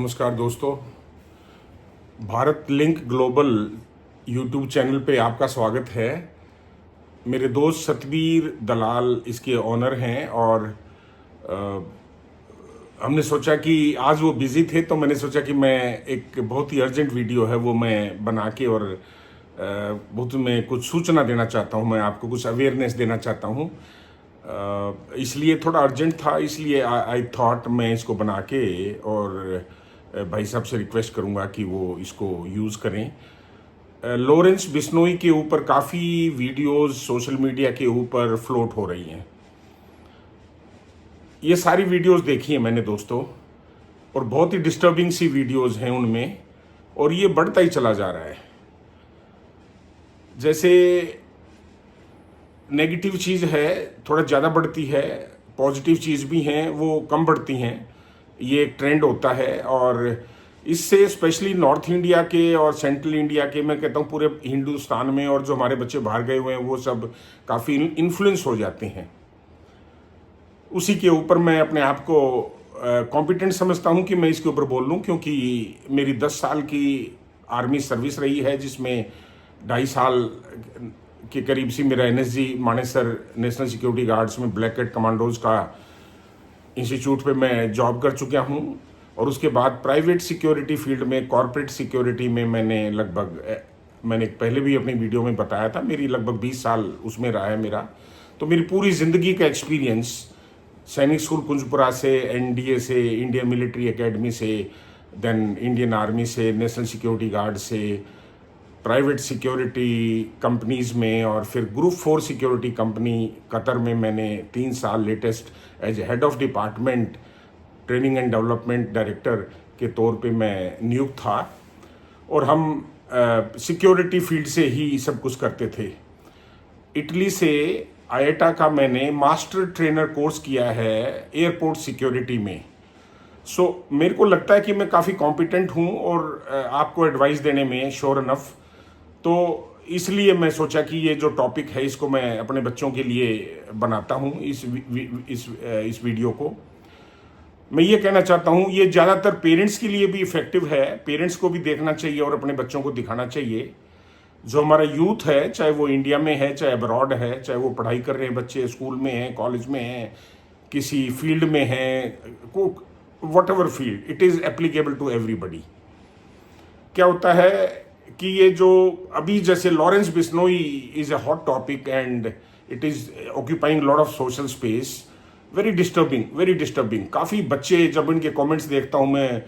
नमस्कार दोस्तों, Bharat link global YouTube channel पे आपका स्वागत है। मेरे दोस्त सतबीर दलाल इसके ऑनर हैं और हमने सोचा कि आज वो बिज़ी थे तो मैंने सोचा कि मैं एक बहुत ही अर्जेंट वीडियो है वो मैं बना के और बहुत मैं कुछ सूचना देना चाहता हूँ, मैं आपको कुछ अवेयरनेस देना चाहता हूँ। इसलिए थोड़ा अर्जेंट था, इसलिए आई थॉट मैं इसको बना के और भाई साहब से रिक्वेस्ट करूंगा कि वो इसको यूज़ करें। लॉरेंस बिश्नोई के ऊपर काफ़ी वीडियोस सोशल मीडिया के ऊपर फ्लोट हो रही हैं। ये सारी वीडियोस देखी हैं मैंने दोस्तों, और बहुत ही डिस्टर्बिंग सी वीडियोस हैं उनमें, और ये बढ़ता ही चला जा रहा है। जैसे नेगेटिव चीज़ है थोड़ा ज़्यादा बढ़ती है, पॉजिटिव चीज़ भी हैं वो कम बढ़ती हैं। ये एक ट्रेंड होता है, और इससे स्पेशली नॉर्थ इंडिया के और सेंट्रल इंडिया के, मैं कहता हूँ पूरे हिंदुस्तान में, और जो हमारे बच्चे बाहर गए हुए हैं वो सब काफ़ी इन्फ्लुएंस हो जाते हैं। उसी के ऊपर मैं अपने आप को कॉम्पिटेंट समझता हूँ कि मैं इसके ऊपर बोल लूँ, क्योंकि मेरी 10 साल की आर्मी सर्विस रही है, जिसमें 2.5 साल के करीब से मेरा NSG Manesar national security guards में ब्लैक कैट कमांडोज का इंस्टीट्यूट पे मैं जॉब कर चुका हूँ। और उसके बाद प्राइवेट सिक्योरिटी फील्ड में, कॉरपोरेट सिक्योरिटी में मैंने पहले भी अपनी वीडियो में बताया था, मेरी लगभग 20 साल उसमें रहा है मेरा। तो मेरी पूरी ज़िंदगी का एक्सपीरियंस सैनिक स्कूल कुंजपुरा से, NDA से, इंडियन मिलिट्री एकेडमी से, देन इंडियन आर्मी से, नेशनल सिक्योरिटी गार्ड से, प्राइवेट सिक्योरिटी कंपनीज में, और फिर ग्रुप 4 सिक्योरिटी कंपनी कतर में मैंने 3 साल latest as head of department training and development director के तौर पे मैं नियुक्त था। और हम सिक्योरिटी फील्ड से ही सब कुछ करते थे। इटली से आईएटा का मैंने मास्टर ट्रेनर कोर्स किया है एयरपोर्ट सिक्योरिटी में। मेरे को लगता है कि मैं काफ़ी कॉम्पिटेंट हूँ और आपको एडवाइस देने में श्योर इनफ। तो इसलिए मैं सोचा कि ये जो टॉपिक है इसको मैं अपने बच्चों के लिए बनाता हूँ। इस वीडियो को मैं ये कहना चाहता हूँ, ये ज़्यादातर पेरेंट्स के लिए भी इफ़ेक्टिव है। पेरेंट्स को भी देखना चाहिए और अपने बच्चों को दिखाना चाहिए। जो हमारा यूथ है, चाहे वो इंडिया में है, चाहे अब्रॉड है, चाहे वो पढ़ाई कर रहे हैं बच्चे, स्कूल में हैं, कॉलेज में हैं, किसी फील्ड में हैं, whatever field, it is applicable to everybody. क्या होता है कि ये जो अभी जैसे Lawrence Bishnoi is a hot topic and it is occupying lot of social space, very disturbing. काफ़ी बच्चे, जब इनके कमेंट्स देखता हूँ मैं,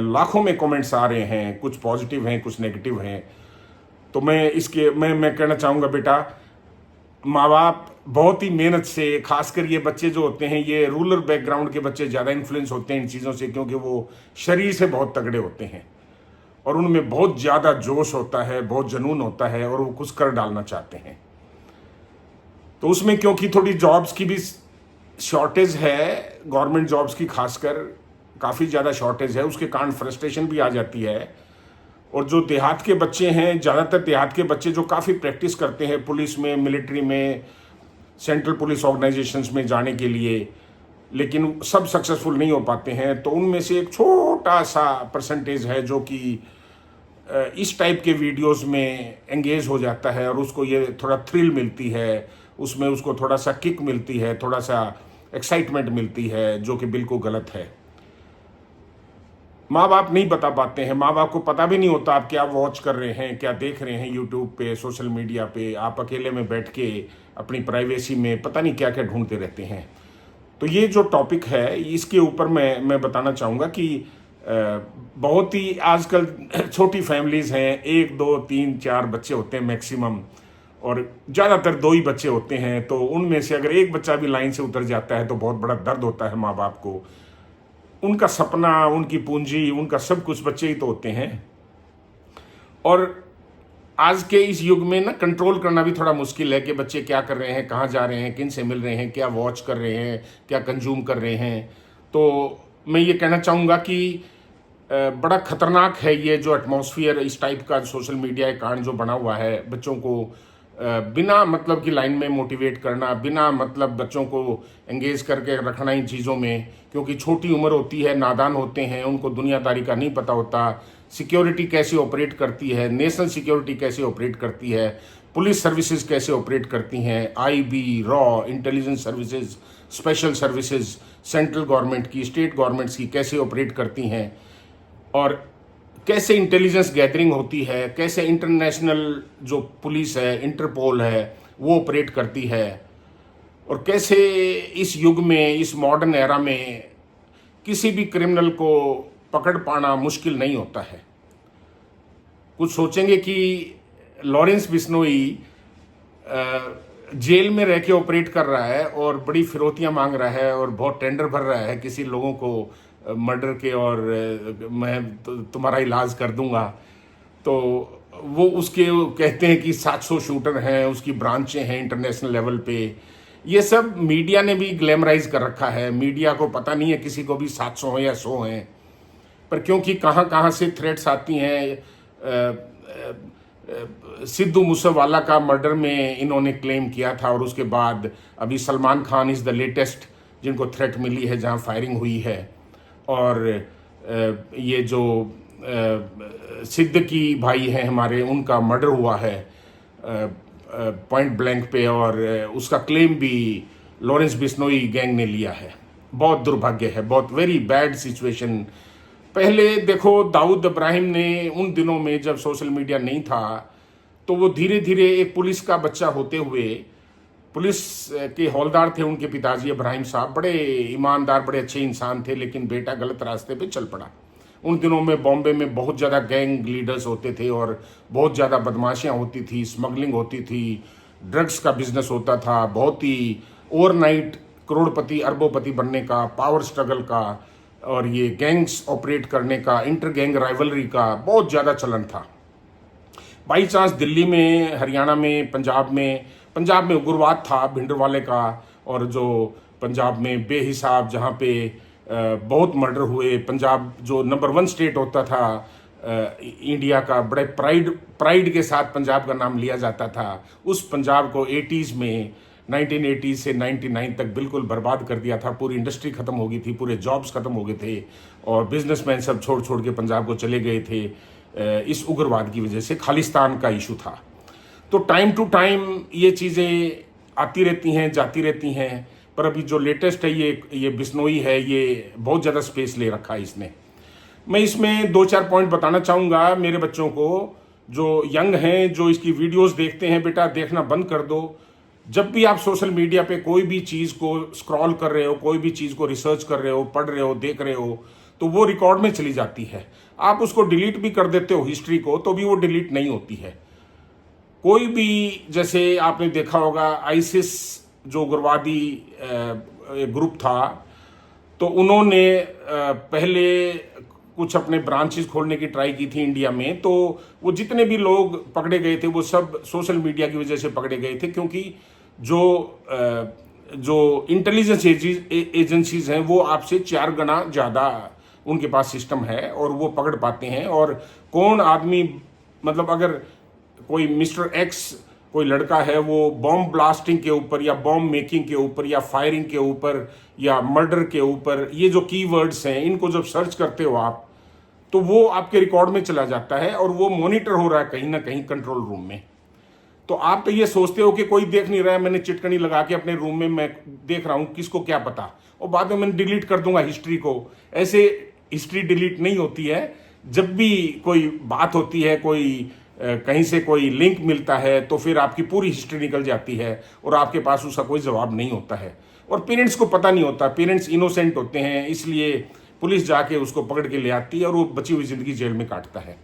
लाखों में कमेंट्स आ रहे हैं, कुछ पॉजिटिव हैं, कुछ नेगेटिव हैं। तो मैं कहना चाहूँगा, बेटा, माँ बाप बहुत ही मेहनत से, खासकर ये बच्चे जो होते हैं, ये रूरल बैकग्राउंड के बच्चे ज़्यादा इन्फ्लुएंस होते हैं इन चीज़ों से, क्योंकि वो शरीर से बहुत तगड़े होते हैं और उनमें बहुत ज़्यादा जोश होता है, बहुत जुनून होता है, और वो कुछ कर डालना चाहते हैं। तो उसमें क्योंकि थोड़ी जॉब्स की भी शॉर्टेज है, गवर्नमेंट जॉब्स की खासकर काफ़ी ज़्यादा शॉर्टेज है, उसके कारण फ्रस्ट्रेशन भी आ जाती है। और जो देहात के बच्चे हैं, ज़्यादातर देहात के बच्चे जो काफ़ी प्रैक्टिस करते हैं पुलिस में, मिलिट्री में, सेंट्रल पुलिस ऑर्गेनाइजेशंस में जाने के लिए, लेकिन सब सक्सेसफुल नहीं हो पाते हैं। तो उनमें से एक छोटा सा परसेंटेज है जो कि इस टाइप के वीडियोस में एंगेज हो जाता है, और उसको ये थोड़ा थ्रिल मिलती है, उसमें उसको थोड़ा सा किक मिलती है, थोड़ा सा एक्साइटमेंट मिलती है, जो कि बिल्कुल गलत है। माँ बाप नहीं बता पाते हैं, माँ बाप को पता भी नहीं होता आप क्या वॉच कर रहे हैं, क्या देख रहे हैं यूट्यूब पे, सोशल मीडिया पे। आप अकेले में बैठ के अपनी प्राइवेसी में पता नहीं क्या क्या ढूंढते रहते हैं। तो ये जो टॉपिक है, इसके ऊपर मैं बताना चाहूँगा कि बहुत ही आजकल छोटी फैमिलीज़ हैं, 1 2 3 4 बच्चे होते हैं मैक्सिमम, और ज़्यादातर 2 ही बच्चे होते हैं। तो उनमें से अगर एक बच्चा भी लाइन से उतर जाता है तो बहुत बड़ा दर्द होता है माँ बाप को। उनका सपना, उनकी पूंजी, उनका सब कुछ बच्चे ही तो होते हैं। और आज के इस युग में ना कंट्रोल करना भी थोड़ा मुश्किल है कि बच्चे क्या कर रहे हैं, कहाँ जा रहे हैं, किन से मिल रहे हैं, क्या वॉच कर रहे हैं, क्या कंज्यूम कर रहे हैं। तो मैं ये कहना चाहूँगा कि बड़ा ख़तरनाक है ये जो एटमॉस्फेयर इस टाइप का सोशल मीडिया के कारण जो बना हुआ है, बच्चों को बिना मतलब की लाइन में मोटिवेट करना, बिना मतलब बच्चों को एंगेज करके रखना इन चीज़ों में, क्योंकि छोटी उम्र होती है, नादान होते हैं, उनको दुनियादारी का नहीं पता होता, सिक्योरिटी कैसे ऑपरेट करती है, नेशनल सिक्योरिटी कैसे ऑपरेट करती है, पुलिस सर्विसेज कैसे ऑपरेट करती हैं, IB, raw, intelligence services, special services, central government की, स्टेट गवर्नमेंट्स की कैसे ऑपरेट करती हैं, और कैसे इंटेलिजेंस गैदरिंग होती है, कैसे इंटरनेशनल जो पुलिस है, इंटरपोल है, वो ऑपरेट करती है, और कैसे इस युग में, इस मॉडर्न एरा में किसी भी क्रिमिनल को पकड़ पाना मुश्किल नहीं होता है। कुछ सोचेंगे कि लॉरेंस बिश्नोई जेल में रह के ऑपरेट कर रहा है और बड़ी फिरौतियां मांग रहा है और बहुत टेंडर भर रहा है किसी लोगों को मर्डर के, और मैं तुम्हारा इलाज कर दूंगा। तो वो उसके कहते हैं कि 700 शूटर हैं, उसकी ब्रांचें हैं इंटरनेशनल लेवल पे। ये सब मीडिया ने भी ग्लैमराइज कर रखा है। मीडिया को पता नहीं है किसी को भी 700 हैं या 100 हैं, पर क्योंकि कहाँ कहाँ से थ्रेट्स आती हैं। सिद्धू मूसेवाला का मर्डर में इन्होंने क्लेम किया था, और उसके बाद अभी Salman Khan is the latest जिनको थ्रेट मिली है, जहां फायरिंग हुई है। और ये जो सिद्दीकी भाई हैं हमारे, उनका मर्डर हुआ है पॉइंट ब्लैंक पे, और उसका क्लेम भी लॉरेंस बिश्नोई गैंग ने लिया है। बहुत दुर्भाग्य है, बहुत वेरी बैड सिचुएशन। पहले देखो, दाऊद इब्राहिम ने उन दिनों में जब सोशल मीडिया नहीं था, तो वो धीरे धीरे एक पुलिस का बच्चा होते हुए, पुलिस के हौलदार थे उनके पिताजी इब्राहिम साहब, बड़े ईमानदार, बड़े अच्छे इंसान थे, लेकिन बेटा गलत रास्ते पे चल पड़ा। उन दिनों में बॉम्बे में बहुत ज़्यादा गैंग लीडर्स होते थे और बहुत ज़्यादा बदमाशियाँ होती थी, स्मगलिंग होती थी, ड्रग्स का बिजनेस होता था, बहुत ही ओवरनाइट करोड़पति अरबोपति बनने का, पावर स्ट्रगल का, और ये गैंग्स ऑपरेट करने का, इंटर गैंग राइवलरी का बहुत ज़्यादा चलन था। बाई चांस दिल्ली में, हरियाणा में, पंजाब में उग्रवाद था भिंडरवाले का, और जो पंजाब में बेहिसाब, जहाँ पे बहुत मर्डर हुए, पंजाब जो नंबर 1 स्टेट होता था इंडिया का, बड़े प्राइड के साथ पंजाब का नाम लिया जाता था, उस पंजाब को 80s में, 1980 से 99 तक बिल्कुल बर्बाद कर दिया था। पूरी इंडस्ट्री खत्म हो गई थी, पूरे जॉब्स खत्म हो गए थे, और बिजनेसमैन सब छोड़ छोड़ के पंजाब को चले गए थे इस उग्रवाद की वजह से। खालिस्तान का इशू था। तो टाइम टू टाइम ये चीज़ें आती रहती हैं, जाती रहती हैं, पर अभी जो लेटेस्ट है ये बिश्नोई है, ये बहुत ज़्यादा स्पेस ले रखा है इसने। मैं इसमें 2-4 पॉइंट बताना चाहूँगा मेरे बच्चों को, जो यंग हैं, जो इसकी वीडियोस देखते हैं। बेटा, देखना बंद कर दो। जब भी आप सोशल मीडिया पे कोई भी चीज़ को स्क्रॉल कर रहे हो, कोई भी चीज़ को रिसर्च कर रहे हो, पढ़ रहे हो, देख रहे हो, तो वो रिकॉर्ड में चली जाती है। आप उसको डिलीट भी कर देते हो हिस्ट्री को, तो भी वो डिलीट नहीं होती है। कोई भी, जैसे आपने देखा होगा, आईसिस जो उग्रवादी ग्रुप था, तो उन्होंने पहले कुछ अपने ब्रांचेस खोलने की ट्राई की थी इंडिया में। तो वो जितने भी लोग पकड़े गए थे, वो सब सोशल मीडिया की वजह से पकड़े गए थे, क्योंकि जो इंटेलिजेंस एजेंसीज हैं, वो आपसे 4 गुना ज़्यादा उनके पास सिस्टम है, और वो पकड़ पाते हैं। और कौन आदमी, मतलब अगर कोई मिस्टर एक्स कोई लड़का है, वो बॉम्ब ब्लास्टिंग के ऊपर, या बॉम्ब मेकिंग के ऊपर, या फायरिंग के ऊपर, या मर्डर के ऊपर, ये जो कीवर्ड्स हैं, इनको जब सर्च करते हो आप, तो वो आपके रिकॉर्ड में चला जाता है, और वो मॉनिटर हो रहा है कहीं ना कहीं कंट्रोल रूम में। तो आप तो ये सोचते हो कि कोई देख नहीं रहा है, मैंने चिटकनी लगा के अपने रूम में मैं देख रहा हूं, किसको क्या पता, और बाद में मैंने डिलीट कर दूंगा हिस्ट्री को। ऐसे हिस्ट्री डिलीट नहीं होती है। जब भी कोई बात होती है, कोई कहीं से कोई लिंक मिलता है, तो फिर आपकी पूरी हिस्ट्री निकल जाती है, और आपके पास उसका कोई जवाब नहीं होता है। और पेरेंट्स को पता नहीं होता, पेरेंट्स इनोसेंट होते हैं, इसलिए पुलिस जाके उसको पकड़ के ले आती है, और वो बची हुई जिंदगी जेल में काटता है।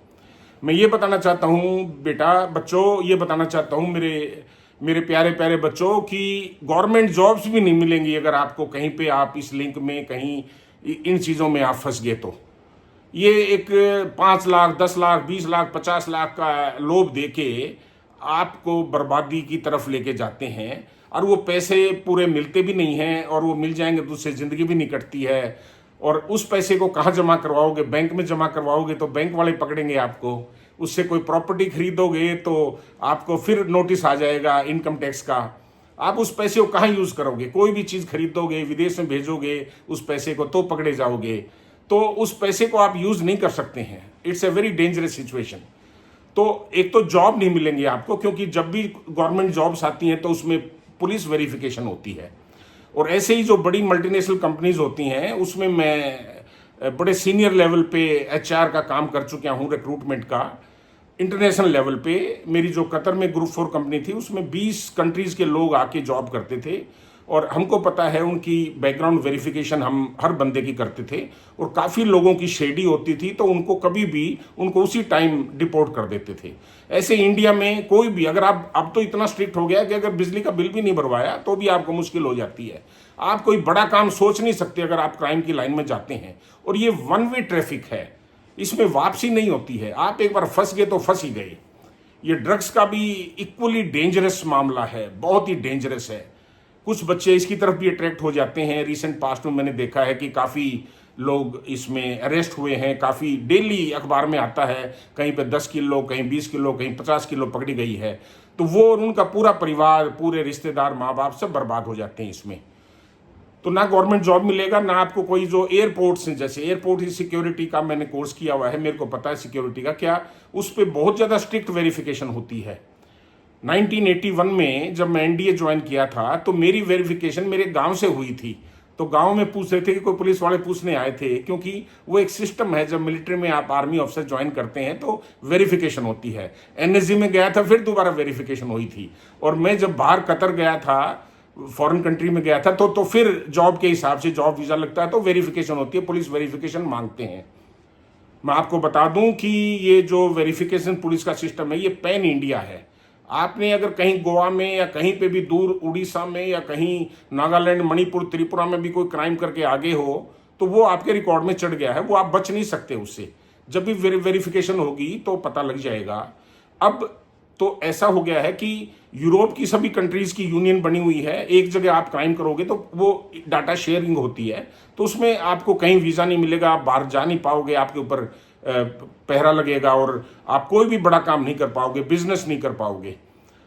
मैं ये बताना चाहता हूँ बेटा, बच्चों, ये बताना चाहता हूँ मेरे प्यारे प्यारे बच्चों, कि गवर्नमेंट जॉब्स भी नहीं मिलेंगी अगर आपको कहीं पे, आप इस लिंक में कहीं इन चीज़ों में आप फंस गए। तो ये एक 5 लाख, 10 लाख, 20 लाख, 50 लाख का लोभ देके आपको बर्बादी की तरफ लेके जाते हैं, और वो पैसे पूरे मिलते भी नहीं हैं, और वो मिल जाएंगे तो उससे ज़िंदगी भी नहीं कटती है। और उस पैसे को कहाँ जमा करवाओगे? बैंक में जमा करवाओगे तो बैंक वाले पकड़ेंगे आपको। उससे कोई प्रॉपर्टी खरीदोगे तो आपको फिर नोटिस आ जाएगा इनकम टैक्स का। आप उस पैसे को कहाँ यूज करोगे? कोई भी चीज खरीदोगे, विदेश में भेजोगे उस पैसे को, तो पकड़े जाओगे। तो उस पैसे को आप यूज नहीं कर सकते हैं। It's a very dangerous situation. तो एक तो जॉब नहीं मिलेंगे आपको, क्योंकि जब भी गवर्नमेंट जॉब्स आती हैं तो उसमें पुलिस वेरिफिकेशन होती है। और ऐसे ही जो बड़ी मल्टीनेशनल कंपनीज होती हैं उसमें मैं बड़े सीनियर लेवल पे एचआर का काम कर चुका हूँ, रिक्रूटमेंट का। इंटरनेशनल लेवल पे मेरी जो कतर में ग्रुप 4 कंपनी थी उसमें 20 कंट्रीज के लोग आके जॉब करते थे, और हमको पता है उनकी बैकग्राउंड वेरिफिकेशन हम हर बंदे की करते थे। और काफ़ी लोगों की शेडी होती थी, तो उनको कभी भी उनको उसी टाइम डिपोर्ट कर देते थे। ऐसे इंडिया में कोई भी, अगर आप, अब तो इतना स्ट्रिक्ट हो गया कि अगर बिजली का बिल भी नहीं भरवाया तो भी आपको मुश्किल हो जाती है। आप कोई बड़ा काम सोच नहीं सकते अगर आप क्राइम की लाइन में जाते हैं। और ये वन वे ट्रैफिक है, इसमें वापसी नहीं होती है। आप एक बार फंस गए तो फंस ही गए। ये ड्रग्स का भी इक्वली डेंजरस मामला है, बहुत ही डेंजरस है। कुछ बच्चे इसकी तरफ भी अट्रैक्ट हो जाते हैं। रिसेंट पास्ट में मैंने देखा है कि काफ़ी लोग इसमें अरेस्ट हुए हैं। काफ़ी डेली अखबार में आता है, कहीं पे 10 किलो, कहीं 20 किलो, कहीं 50 किलो पकड़ी गई है। तो वो और उनका पूरा परिवार, पूरे रिश्तेदार, माँ बाप सब बर्बाद हो जाते हैं इसमें। तो ना गवर्नमेंट जॉब मिलेगा, ना आपको कोई जो एयरपोर्ट्स हैं, जैसे एयरपोर्ट ही सिक्योरिटी का मैंने कोर्स किया हुआ है, मेरे को पता है सिक्योरिटी का क्या, उस पर बहुत ज़्यादा स्ट्रिक्ट वेरिफिकेशन होती है। 1981 में जब मैं एनडीए ज्वाइन किया था तो मेरी वेरिफिकेशन मेरे गांव से हुई थी। तो गांव में पूछ रहे थे कि कोई पुलिस वाले पूछने आए थे, क्योंकि वो एक सिस्टम है, जब मिलिट्री में आप आर्मी ऑफिसर ज्वाइन करते हैं तो वेरिफिकेशन होती है। एनएसजी में गया था, फिर दोबारा वेरिफिकेशन हुई थी। और मैं जब बाहर कतर गया था, फॉरेन कंट्री में गया था, तो फिर जॉब के हिसाब से जॉब वीज़ा लगता है, तो वेरिफिकेशन होती है, पुलिस वेरिफिकेशन मांगते हैं। मैं आपको बता दूं कि ये जो वेरिफिकेशन पुलिस का सिस्टम है ये पैन इंडिया है। आपने अगर कहीं गोवा में या कहीं पे भी दूर उड़ीसा में या कहीं नागालैंड, मणिपुर, त्रिपुरा में भी कोई क्राइम करके आगे हो तो वो आपके रिकॉर्ड में चढ़ गया है, वो आप बच नहीं सकते उससे। जब भी वेरिफिकेशन होगी तो पता लग जाएगा। अब तो ऐसा हो गया है कि यूरोप की सभी कंट्रीज की यूनियन बनी हुई है। एक जगह आप क्राइम करोगे तो वो डाटा शेयरिंग होती है, तो उसमें आपको कहीं वीज़ा नहीं मिलेगा, आप बाहर जा नहीं पाओगे, आपके ऊपर पहरा लगेगा और आप कोई भी बड़ा काम नहीं कर पाओगे, बिजनेस नहीं कर पाओगे,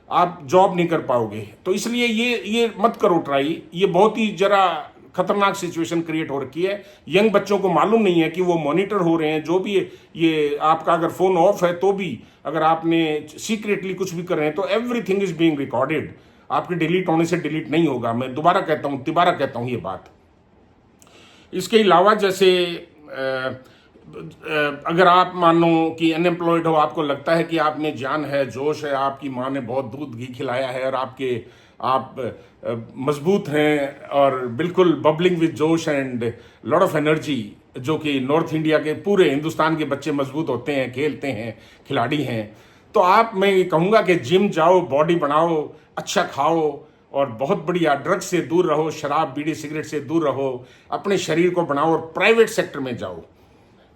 आप जॉब नहीं कर पाओगे। तो इसलिए ये मत करो ट्राई। ये बहुत ही जरा खतरनाक सिचुएशन क्रिएट हो रखी है। यंग बच्चों को मालूम नहीं है कि वो मॉनिटर हो रहे हैं। जो भी ये आपका अगर फोन ऑफ है तो भी अगर आपने सीक्रेटली कुछ भी कर रहे हैं तो एवरीथिंग इज बीइंग रिकॉर्डेड। आपके डिलीट होने से डिलीट नहीं होगा। मैं दोबारा कहता हूँ, तिबारा कहता हूँ ये बात। इसके अलावा जैसे अगर आप मानो कि अनएम्प्लॉयड हो, आपको लगता है कि आप में जान है, जोश है, आपकी माँ ने बहुत दूध घी खिलाया है और आप मजबूत हैं और बिल्कुल बबलिंग विद जोश एंड लॉट ऑफ एनर्जी, जो कि नॉर्थ इंडिया के पूरे हिंदुस्तान के बच्चे मजबूत होते हैं, खेलते हैं, खिलाड़ी हैं, तो मैं कहूँगा कि जिम जाओ, बॉडी बनाओ, अच्छा खाओ और बहुत बढ़िया ड्रग्स से दूर रहो, शराब, बीड़ी, सिगरेट से दूर रहो, अपने शरीर को बनाओ और प्राइवेट सेक्टर में जाओ।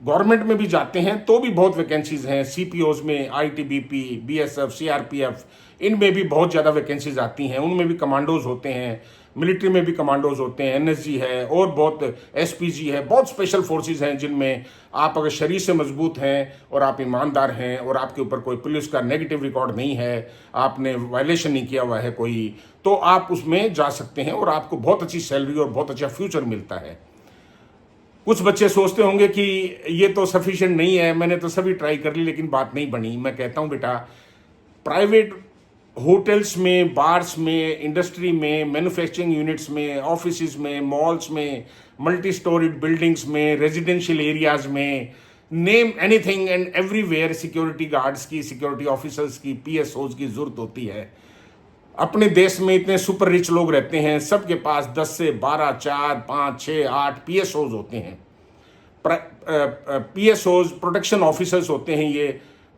गवर्नमेंट में भी जाते हैं तो भी बहुत वैकेंसीज हैं, सीपीओज में, आईटीबीपी, बीएसएफ, सीआरपीएफ, इनमें भी बहुत ज़्यादा वैकेंसीज आती हैं। उनमें भी कमांडोज होते हैं, मिलिट्री में भी कमांडोज होते हैं, एनएसजी है और बहुत एसपीजी है, बहुत स्पेशल फोर्सेज हैं जिनमें आप अगर शरीर से मजबूत हैं और आप ईमानदार हैं और आपके ऊपर कोई पुलिस का नेगेटिव रिकॉर्ड नहीं है, आपने वायलेशन नहीं किया हुआ है कोई, तो आप उसमें जा सकते हैं और आपको बहुत अच्छी सैलरी और बहुत अच्छा फ्यूचर मिलता है। कुछ बच्चे सोचते होंगे कि ये तो सफिशिएंट नहीं है, मैंने तो सभी ट्राई कर ली लेकिन बात नहीं बनी। मैं कहता हूँ बेटा, प्राइवेट होटल्स में, बार्स में, इंडस्ट्री में, मैन्युफैक्चरिंग यूनिट्स में, ऑफिसेज में, मॉल्स में, मल्टी स्टोरीड बिल्डिंग्स में, रेजिडेंशियल एरियाज में, name anything and everywhere security guards की, सिक्योरिटी ऑफिसर्स की, पीएसओज की जरूरत होती है। अपने देश में इतने सुपर रिच लोग रहते हैं, सबके पास 10 से 12, 4, 5, 6, 8 पीएसओज होते हैं। पीएसओज प्रोटेक्शन ऑफिसर्स होते हैं, ये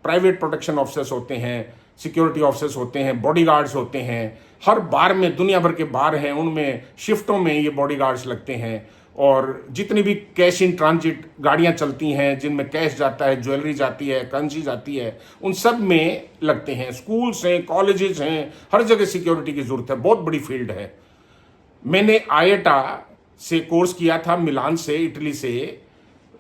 प्राइवेट प्रोटेक्शन ऑफिसर्स होते हैं, सिक्योरिटी ऑफिसर्स होते हैं, बॉडीगार्ड्स होते हैं। हर बार में दुनिया भर के बार हैं, उनमें शिफ्टों में ये बॉडीगार्ड्स लगते हैं। और जितनी भी कैश इन ट्रांजिट गाड़ियां चलती हैं जिनमें कैश जाता है, ज्वेलरी जाती है, करेंसी जाती है, उन सब में लगते हैं। स्कूल्स हैं, कॉलेजेस हैं, हर जगह सिक्योरिटी की जरूरत है। बहुत बड़ी फील्ड है। मैंने आईएटा से कोर्स किया था, मिलान से, इटली से।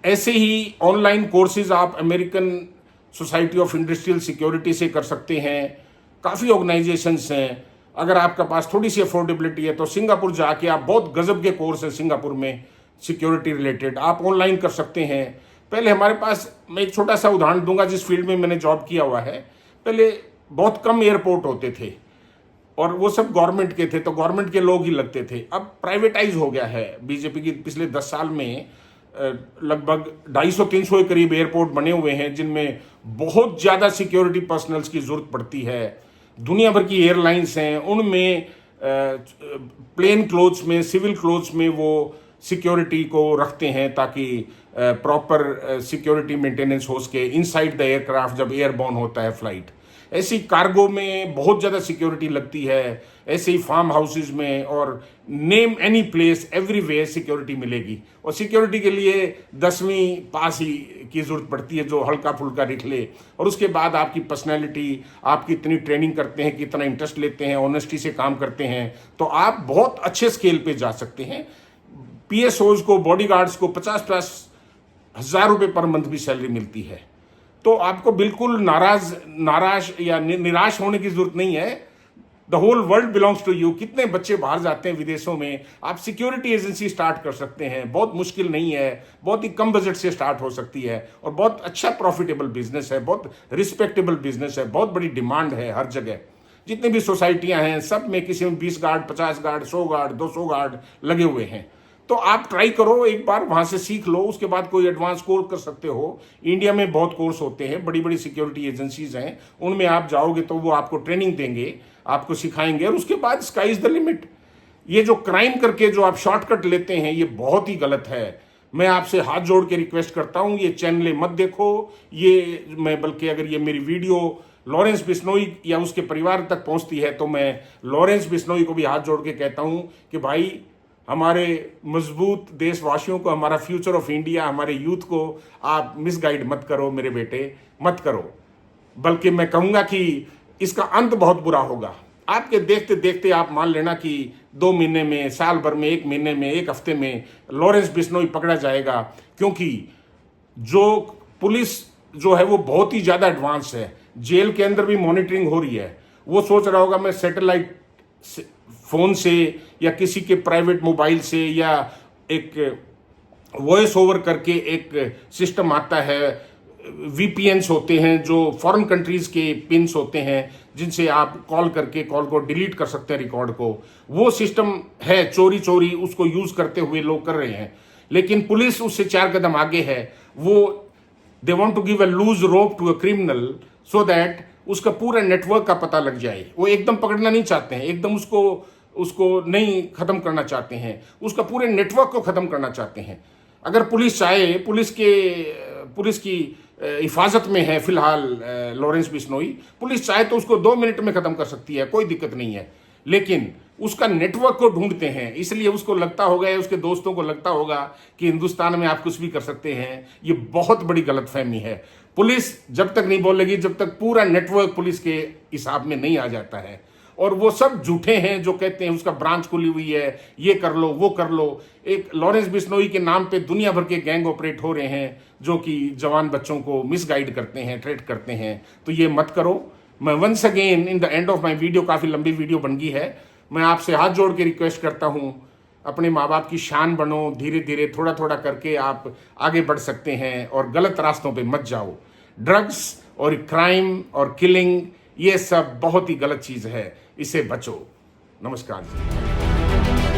ऐसे ही ऑनलाइन कोर्सेज आप American society of industrial security से कर सकते हैं। काफ़ी ऑर्गेनाइजेशंस हैं। अगर आपके पास थोड़ी सी अफोर्डेबिलिटी है तो सिंगापुर जाके आप, बहुत गजब के कोर्स हैं सिंगापुर में सिक्योरिटी रिलेटेड, आप ऑनलाइन कर सकते हैं। पहले हमारे पास, मैं एक छोटा सा उदाहरण दूंगा जिस फील्ड में मैंने जॉब किया हुआ है। पहले बहुत कम एयरपोर्ट होते थे और वो सब गवर्नमेंट के थे, तो गवर्नमेंट के लोग ही लगते थे। अब प्राइवेटाइज हो गया है बीजेपी की पिछले 10 साल में। लगभग 250-300 के करीब एयरपोर्ट बने हुए हैं जिनमें बहुत ज़्यादा सिक्योरिटी पर्सनल्स की जरूरत पड़ती है। दुनिया भर की एयरलाइंस हैं, उनमें प्लेन क्लोथ्स में, सिविल क्लोथ्स में वो सिक्योरिटी को रखते हैं ताकि प्रॉपर सिक्योरिटी मेंटेनेंस हो सके इनसाइड द एयरक्राफ्ट जब एयरबॉर्न होता है फ्लाइट। ऐसी कार्गो में बहुत ज़्यादा सिक्योरिटी लगती है, ऐसे ही फार्म हाउसेज में, और name any place everywhere security मिलेगी। और सिक्योरिटी के लिए 10वीं पास ही की ज़रूरत पड़ती है जो हल्का फुल्का लिख ले, और उसके बाद आपकी पर्सनैलिटी, आपकी इतनी ट्रेनिंग करते हैं, कितना इंटरेस्ट लेते हैं, ऑनेस्टी से काम करते हैं, तो आप बहुत अच्छे स्केल पे जा सकते हैं। PSOs को, बॉडीगार्ड्स को 50-50 हज़ार रुपये पर मंथ भी सैलरी मिलती है। तो आपको बिल्कुल नाराज या निराश होने की जरूरत नहीं है। The whole world belongs to you. कितने बच्चे बाहर जाते हैं विदेशों में, आप सिक्योरिटी एजेंसी स्टार्ट कर सकते हैं। बहुत मुश्किल नहीं है, बहुत ही कम बजट से स्टार्ट हो सकती है और बहुत अच्छा प्रॉफिटेबल बिजनेस है, बहुत रिस्पेक्टेबल बिजनेस है, बहुत बड़ी डिमांड है हर जगह। जितनी भी सोसाइटियां हैं सब में किसी में 20 गार्ड, 50 गार्ड, 100 गार्ड, 200 गार्ड लगे हुए हैं। तो आप ट्राई करो, एक बार वहां से सीख लो, उसके बाद कोई एडवांस कोर्स कर सकते हो। इंडिया में बहुत कोर्स होते हैं, बड़ी बड़ी सिक्योरिटी एजेंसीज हैं, उनमें आप जाओगे तो वो आपको ट्रेनिंग देंगे, आपको सिखाएंगे, और उसके बाद स्काई इज द लिमिट। ये जो क्राइम करके जो आप शॉर्टकट लेते हैं ये बहुत ही गलत है। मैं आपसे हाथ जोड़ के रिक्वेस्ट करता हूं, ये चैनल मत देखो। ये मैं बल्कि अगर ये मेरी वीडियो लॉरेंस बिश्नोई या उसके परिवार तक पहुंचती है तो मैं लॉरेंस बिश्नोई को भी हाथ जोड़ के कहता हूं कि भाई, हमारे मजबूत देशवासियों को, हमारा फ्यूचर ऑफ इंडिया, हमारे यूथ को आप मिसगाइड मत करो मेरे बेटे, मत करो। बल्कि मैं कहूँगा कि इसका अंत बहुत बुरा होगा। आपके देखते देखते आप मान लेना कि 2 महीने में, साल भर में, 1 महीने में, 1 हफ्ते में लॉरेंस बिश्नोई पकड़ा जाएगा। क्योंकि जो पुलिस जो है वो बहुत ही ज़्यादा एडवांस है। जेल के अंदर भी मॉनिटरिंग हो रही है। वो सोच रहा होगा मैं सैटेलाइट फोन से या किसी के प्राइवेट मोबाइल से, या एक वॉइस ओवर करके एक सिस्टम आता है, VPNs होते हैं जो फॉरेन कंट्रीज के पिन्स होते हैं जिनसे आप कॉल करके कॉल को डिलीट कर सकते हैं, रिकॉर्ड को। वो सिस्टम है, चोरी चोरी उसको यूज करते हुए लोग कर रहे हैं। लेकिन पुलिस उससे 4 कदम आगे है। वो they want to give a loose rope to a criminal so that उसका पूरा नेटवर्क का पता लग जाए। वो एकदम पकड़ना नहीं चाहते हैं, एकदम उसको नहीं खत्म करना चाहते हैं, उसका पूरे नेटवर्क को खत्म करना चाहते हैं। अगर पुलिस चाहे, पुलिस की हिफाजत में है फिलहाल लॉरेंस बिश्नोई, पुलिस चाहे तो उसको 2 मिनट में खत्म कर सकती है, कोई दिक्कत नहीं है। लेकिन उसका नेटवर्क को ढूंढते हैं, इसलिए उसको लगता होगा या उसके दोस्तों को लगता होगा कि हिंदुस्तान में आप कुछ भी कर सकते हैं। ये बहुत बड़ी गलतफहमी है। पुलिस जब तक नहीं बोलेगी, जब तक पूरा नेटवर्क पुलिस के हिसाब में नहीं आ जाता है। और वो सब झूठे हैं जो कहते हैं उसका ब्रांच खुली हुई है, ये कर लो, वो कर लो। एक लॉरेंस बिश्नोई के नाम पे दुनिया भर के गैंग ऑपरेट हो रहे हैं जो कि जवान बच्चों को मिसगाइड करते हैं, ट्रेट करते हैं। तो ये मत करो। मैं once again in the end of my video, काफ़ी लंबी वीडियो बन गई है, मैं आपसे हाथ जोड़ के रिक्वेस्ट करता हूँ, अपने माँ बाप की शान बनो। धीरे धीरे, थोड़ा थोड़ा करके आप आगे बढ़ सकते हैं और गलत रास्तों पे मत जाओ। ड्रग्स और क्राइम और किलिंग, ये सब बहुत ही गलत चीज़ है, इससे बचो। नमस्कार जी।